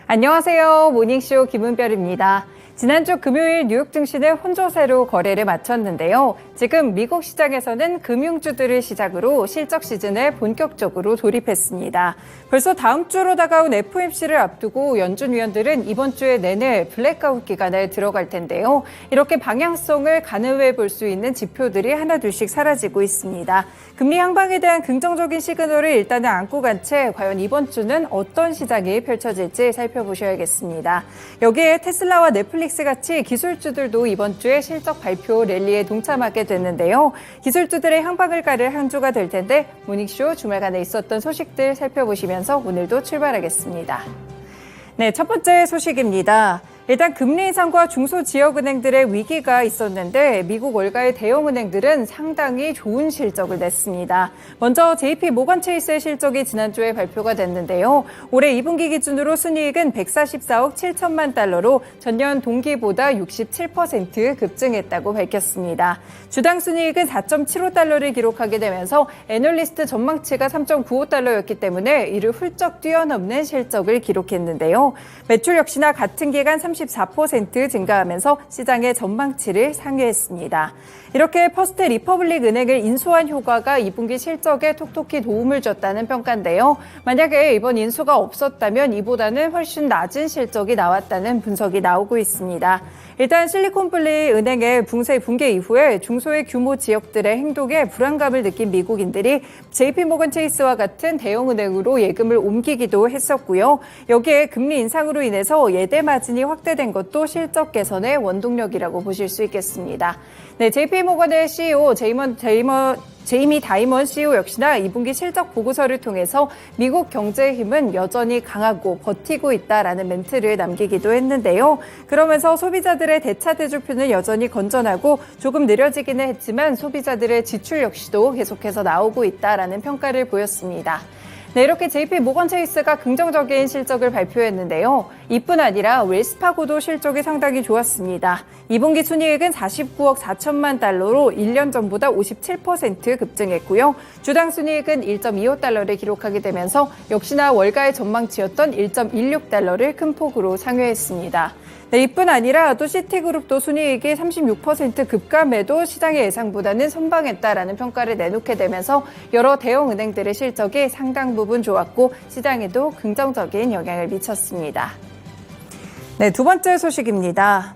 안녕하세요. 모닝쇼 김은별입니다. 지난주 금요일 뉴욕 증시는 혼조세로 거래를 마쳤는데요. 지금 미국 시장에서는 금융주들을 시작으로 실적 시즌에 본격적으로 돌입했습니다. 벌써 다음 주로 다가온 FOMC를 앞두고 연준 위원들은 이번 주에 내내 블랙아웃 기간에 들어갈 텐데요. 이렇게 방향성을 가늠해 볼 수 있는 지표들이 하나둘씩 사라지고 있습니다. 금리 향방에 대한 긍정적인 시그널을 일단은 안고 간 채 과연 이번 주는 어떤 시장이 펼쳐질지 살펴보셔야겠습니다. 여기에 테슬라와 넷플릭스 같이 기술주들도 이번 주에 실적 발표 랠리에 동참하게 됐는데요. 기술주들의 향방을 가를 한 주가 될 텐데 모닝쇼 주말간에 있었던 소식들 살펴보시면서 오늘도 출발하겠습니다. 네, 첫 번째 소식입니다. 일단 금리 인상과 중소지역은행들의 위기가 있었는데 미국 월가의 대형은행들은 상당히 좋은 실적을 냈습니다. 먼저 JP 모건 체이스의 실적이 지난주에 발표가 됐는데요. 올해 2분기 기준으로 순이익은 144억 7천만 달러로 전년 동기보다 67% 급증했다고 밝혔습니다. 주당 순이익은 4.75달러를 기록하게 되면서 애널리스트 전망치가 3.95달러였기 때문에 이를 훌쩍 뛰어넘는 실적을 기록했는데요. 매출 역시나 같은 기간 34% 증가하면서 시장의 전망치를 상회했습니다. 이렇게 퍼스트 리퍼블릭 은행을 인수한 효과가 2분기 실적에 톡톡히 도움을 줬다는 평가인데요. 만약에 이번 인수가 없었다면 이보다는 훨씬 낮은 실적이 나왔다는 분석이 나오고 있습니다. 일단 실리콘밸리 은행의 붕괴 이후에 중소의 규모 지역들의 행동에 불안감을 느낀 미국인들이 JP모건 체이스와 같은 대형은행으로 예금을 옮기기도 했었고요. 여기에 금리 인상으로 인해서 예대 마진이 확대된 것도 실적 개선의 원동력이라고 보실 수 있겠습니다. 네, JP모건의 CEO 제이미 다이먼 CEO 역시나 2분기 실적 보고서를 통해서 미국 경제의 힘은 여전히 강하고 버티고 있다라는 멘트를 남기기도 했는데요. 그러면서 소비자들의 대차 대조표는 여전히 건전하고 조금 느려지기는 했지만 소비자들의 지출 역시도 계속해서 나오고 있다라는 평가를 보였습니다. 네, 이렇게 JP 모건 체이스가 긍정적인 실적을 발표했는데요. 이뿐 아니라 웰스파고도 실적이 상당히 좋았습니다. 2분기 순이익은 49억 4천만 달러로 1년 전보다 57% 급증했고요. 주당 순이익은 1.25달러를 기록하게 되면서 역시나 월가의 전망치였던 1.16달러를 큰 폭으로 상회했습니다. 네, 이뿐 아니라 또 시티그룹도 순이익이 36% 급감해도 시장의 예상보다는 선방했다라는 평가를 내놓게 되면서 여러 대형 은행들의 실적이 상당 부분 좋았고 시장에도 긍정적인 영향을 미쳤습니다. 네, 두 번째 소식입니다.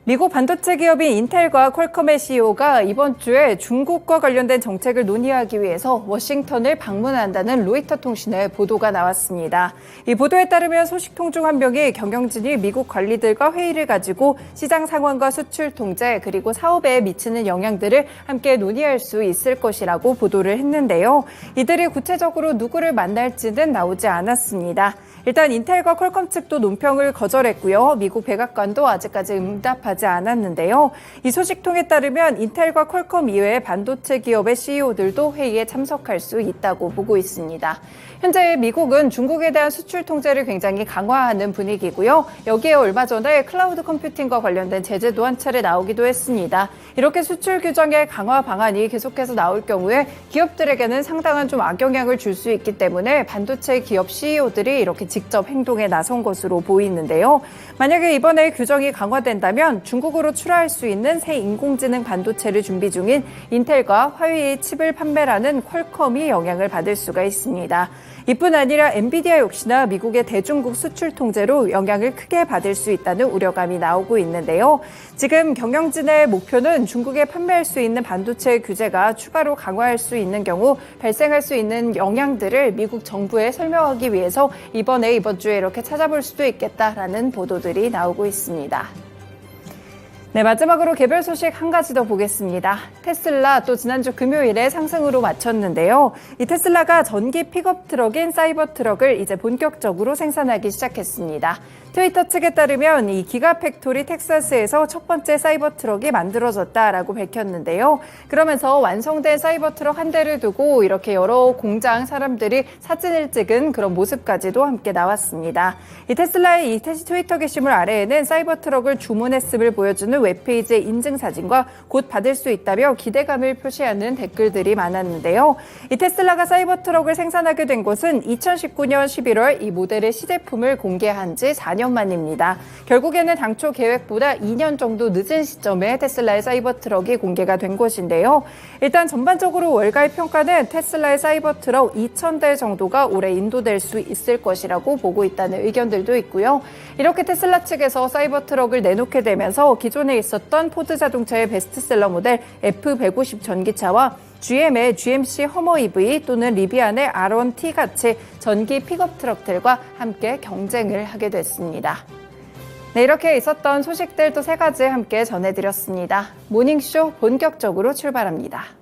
미국 반도체 기업인 인텔과 퀄컴의 CEO가 이번 주에 중국과 관련된 정책을 논의하기 위해서 워싱턴을 방문한다는 로이터 통신의 보도가 나왔습니다. 이 보도에 따르면 소식통 중 한 명이 경영진이 미국 관리들과 회의를 가지고 시장 상황과 수출 통제 그리고 사업에 미치는 영향들을 함께 논의할 수 있을 것이라고 보도를 했는데요. 이들이 구체적으로 누구를 만날지는 나오지 않았습니다. 일단 인텔과 퀄컴 측도 논평을 거절했고요. 미국 백악관도 아직까지 응답하지 않았는데요. 이 소식통에 따르면 인텔과 퀄컴 이외의 반도체 기업의 CEO들도 회의에 참석할 수 있다고 보고 있습니다. 현재 미국은 중국에 대한 수출 통제를 굉장히 강화하는 분위기고요. 여기에 얼마 전에 클라우드 컴퓨팅과 관련된 제재도 한 차례 나오기도 했습니다. 이렇게 수출 규정의 강화 방안이 계속해서 나올 경우에 기업들에게는 상당한 좀 악영향을 줄 수 있기 때문에 반도체 기업 CEO들이 이렇게 직접 행동에 나선 것으로 보이는데요. 만약에 이번에 규정이 강화된다면 중국으로 출하할 수 있는 새 인공지능 반도체를 준비 중인 인텔과 화웨이 칩을 판매라는 퀄컴이 영향을 받을 수가 있습니다. 이뿐 아니라 엔비디아 역시나 미국의 대중국 수출 통제로 영향을 크게 받을 수 있다는 우려감이 나오고 있는데요. 지금 경영진의 목표는 중국에 판매할 수 있는 반도체 규제가 추가로 강화할 수 있는 경우 발생할 수 있는 영향들을 미국 정부에 설명하기 위해서 이번 주에 이렇게 찾아볼 수도 있겠다라는 보도들이 나오고 있습니다. 네, 마지막으로 개별 소식 한 가지 더 보겠습니다. 테슬라 또 지난주 금요일에 상승으로 마쳤는데요. 이 테슬라가 전기 픽업 트럭인 사이버 트럭을 이제 본격적으로 생산하기 시작했습니다. 트위터 측에 따르면 이 기가팩토리 텍사스에서 첫 번째 사이버 트럭이 만들어졌다라고 밝혔는데요. 그러면서 완성된 사이버 트럭 한 대를 두고 이렇게 여러 공장 사람들이 사진을 찍은 그런 모습까지도 함께 나왔습니다. 이 테슬라의 이 트위터 게시물 아래에는 사이버 트럭을 주문했음을 보여주는 웹페이지의 인증사진과 곧 받을 수 있다며 기대감을 표시하는 댓글들이 많았는데요. 이 테슬라가 사이버트럭을 생산하게 된 것은 2019년 11월 이 모델의 시제품을 공개한 지 4년 만입니다. 결국에는 당초 계획보다 2년 정도 늦은 시점에 테슬라의 사이버트럭이 공개가 된 것인데요. 일단 전반적으로 월가의 평가는 테슬라의 사이버트럭 2,000대 정도가 올해 인도될 수 있을 것이라고 보고 있다는 의견들도 있고요. 이렇게 테슬라 측에서 사이버트럭을 내놓게 되면서 기존에 있었던 포드 자동차의 베스트셀러 모델 F150 전기차와 GM의 GMC 허머 EV 또는 리비안의 R1T 같이 전기 픽업 트럭들과 함께 경쟁을 하게 됐습니다. 네, 이렇게 있었던 소식들 또 3가지 함께 전해드렸습니다. 모닝쇼 본격적으로 출발합니다.